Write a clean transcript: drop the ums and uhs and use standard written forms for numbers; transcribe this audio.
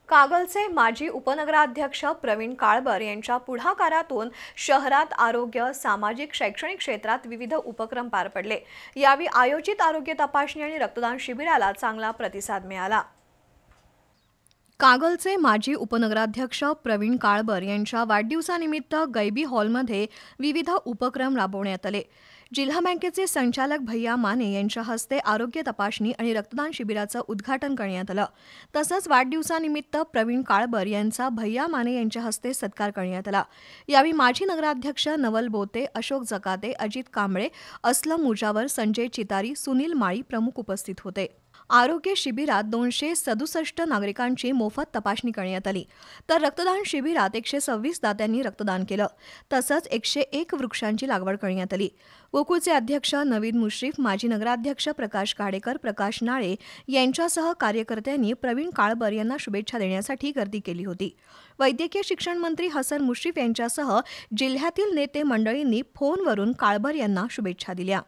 कागलचे माजी उपनगराध्यक्ष प्रवीण काळबर यांच्या पुढाकारातून शहरात आरोग्य, सामाजिक, शैक्षणिक क्षेत्रात विविध उपक्रम पार पडले। यावेळी आयोजित आरोग्य तपासणी आणि रक्तदान शिबिराला चांगला प्रतिसाद मिळाला। कागलचे माजी उपनगराध्यक्ष प्रवीण काळबर यांच्या वाढदिवसानिमित्त गैबी हॉलमध्ये विविध उपक्रम राबवण्यात आले। जिल्हा बँकेचे संचालक भैया माने यांच्या हस्ते आरोग्य तपासणी आणि रक्तदान शिबिराचं उद्घाटन करण्यात आलं। तसंच वाढदिवसानिमित्त प्रवीण काळबर यांचा भैया माने यांच्या हस्ते सत्कार करण्यात आला। यावेळी माजी नगराध्यक्ष नवल बोते, अशोक जकाते, अजित कांबळे, असलम मुजावर, संजय चितारी, सुनील माळी प्रमुख उपस्थित होते। आरोग्य शिबिरात 267 नागरिकांची मोफत तपासणी करण्यात आली, तर रक्तदान शिबिरात 126 दात्यांनी रक्तदान केलं। तसंच 101 वृक्षांची लागवड करण्यात आली। गोकुळचे अध्यक्ष नवीद मुश्रीफ, माजी नगराध्यक्ष प्रकाश काडेकर, प्रकाश नाळे यांच्यासह कार्यकर्त्यांनी प्रवीण काळबर यांना शुभेच्छा देण्यासाठी गर्दी केली होती। वैद्यकीय शिक्षण मंत्री हसन मुश्रीफ यांच्यासह जिल्ह्यातील नेते मंडळींनी फोनवरून काळबर यांना शुभेच्छा दिल्या।